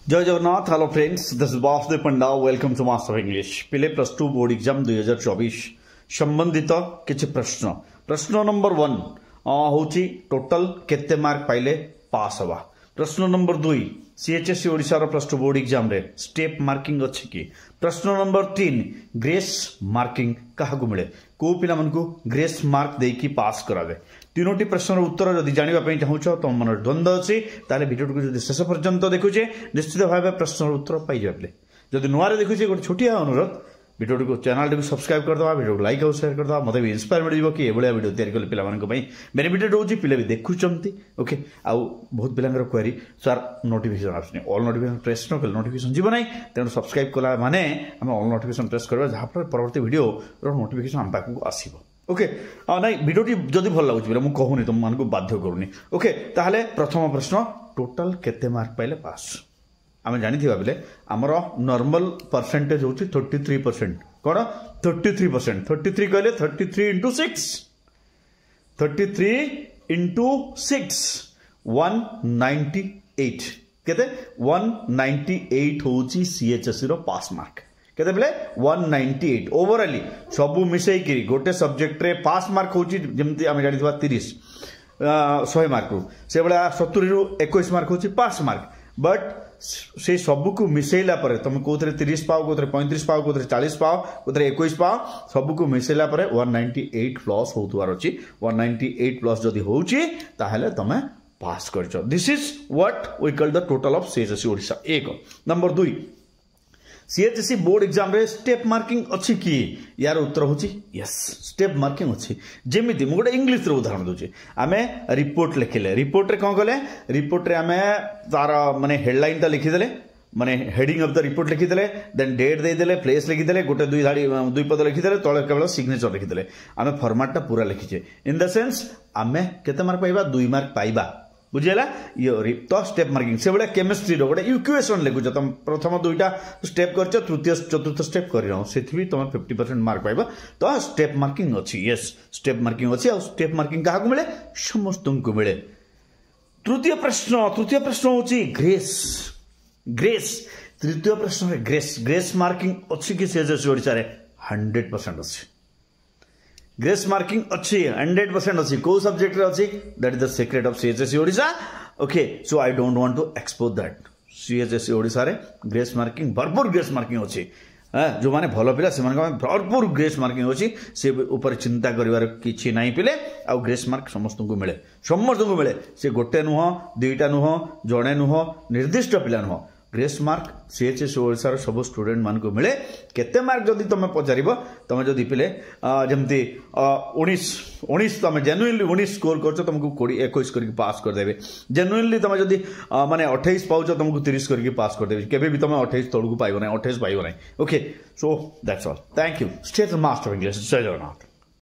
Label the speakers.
Speaker 1: जय Jagannath. Hello friends, this is Vasudev Panda. Welcome to Master English. पिले plus two board exam 2024 संबंधित किछि प्रश्न। प्रश्न नंबर 1 होची टोटल केते मार्क पाइले पास हवा। प्रश्न नंबर 2 सीएचएससी ओडिशा रो प्लस टू बोर्ड एग्जाम रे स्टेप मार्किंग अछि कि। प्रश्न नंबर 3 ग्रेस मार्किंग काहा को मिले, को पिला मन को ग्रेस मार्क दे की पास करावे। तीनोटी प्रश्नर उत्तर जदि जानिबा पई चाहूछ तुम मन द्वंद्व अछि ताले वीडियो को जदि शेष पर्यंत देखुचे निश्चित भाबे प्रश्नर उत्तर पाई जाबले। जदि नुआरे देखुचे गोटे छोटिया अनुरोध, वीडियो को चैनल को सब्सक्राइब कर दवा, वीडियो को लाइक और शेयर कर दवा। मते भी इंस्पायर मिल कि एभलिया वीडियो तैयारी कले पिला मानक पई बेनिफिट होउची। पिले भी देखुचंती ओके। आउ बहुत पिलांगर क्वेरी सर नोटिफिकेशन आसने ऑल नोटिफिकेशन प्रेस न कल नोटिफिकेशन जीव नाही, तेणु सब्सक्राइब कला माने हम ऑल नोटिफिकेशन प्रेस करबा जहा पर परवर्ती वीडियो रो नोटिफिकेशन हम पाकू आसीबो। ओके नहीं वीडियोटी जदि भल लगुच बोले मुझे कहूनी तुम मानक बाध्य करूनी। ओके ताहले प्रथम प्रश्न टोटल केते मार्क पाइले पास। आम जानी बोले आमर नॉर्मल परसेंटेज होची 33%। कौन 33%? 33 कहले 33 इंटू 6 33 इंटू 6 198 केते 198 होची सीएचएससी रो पास मार्क। केते बेले 198 ओवरऑली सबु मिसई करी गोटे सब्जेक्ट रे पास मार्क होची जेमति आमे जानि थवा 30 100 मार्क रो से बेला 70 रु 21 मार्क होची पास मार्क। बट से सबु को मिसैला परे तुम कोथरे 30 पाओ, कोथरे 35 पाओ, कोथरे 40 पाओ, कोथरे 21 पाओ, सबु को मिसैला परे 198 प्लस होतुवार अछि। 198 प्लस जदि होची ताहले तमे पास करछो। This is what we call the total of CHSC Odisha. एक नंबर 2 सीएचएससी बोर्ड एग्जाम रे स्टेप मार्किंग अछि कि। यार उत्तर होची यस स्टेप मार्किंग अछि। जेमिति मु गोटे इंग्लिश रे उदाहरण दोची। आमे रिपोर्ट लिखिले, रिपोर्ट रे कोन कले, रिपोर्ट रे आमे तार माने हेडलाइन ता लिखि देले, माने हेडिंग ऑफ द रिपोर्ट लिखि देले, देन डेट दे देले, प्लेस लिखि देले, गोटे दुई धाड़ी दुई पद लिखि देले, तळे केवल सिग्नेचर लिखि देले। आमे फॉर्मेट ता पूरा लिखिचे। इन द सेंस आमे केते मार्क पाइबा 2 मार्क पाइबा। बुझेला ये तो स्टेप मार्किंग से बड़े केमिस्ट्री रो गोटे इक्वेशन लिखुछ। तुम प्रथम दुईटा स्टेप करछ, तृतीय चतुर्थ स्टेप करिनो सेथि भी तुम 50% मार्क पाइबा। तो स्टेप मार्किंग अछि। यस स्टेप मार्किंग अछि। और स्टेप मार्किंग काहा को मिले, समस्त को मिले। तृतीय प्रश्न होची ग्रेस। ग्रेस तृतीय प्रश्न रे ग्रेस मार्किंग अछि कि सीएचएससी ओडिसा रे 100% अछि। ग्रेस मार्किंग अच्छी 100% अच्छी। को सब्जेक्ट रे अच्छी, that is the secret of CHSC Odisha. Okay so I don't want to expose that. CHSC Odisha रे ग्रेस मार्किंग भरपूर ग्रेस मार्किंग अच्छी। जो माने भलो पिला से माने भरपूर ग्रेस मार्किंग अच्छी। से ऊपर चिंता करिवार किछि नाही पिले। आ ग्रेस मार्क समस्त को मिले, समस्त को मिले। से गोटे नुह, दुईटा नुह, जणे नुह, निर्दिष्ट पिला नुह। ग्रेस मार्क सीएचएससी ओडिशा रो सब स्टूडेंट मान को मिले। केते मार्क जदि तुम पचारिबो, तुम जदि पिले जेमति 19 तुम जेन्युइनली 19 स्कोर करछो तुमको 21 करके पास कर देबे। जेन्युइनली तुम जदि माने 28 पाउछो तुमको 30 करके पास कर देबे। केबे भी तुम 28 तळकु पाइबो नै, 28 पाइबो नै। Okay so that's all. Thank you. Stay the master English. जय जगन्नाथ।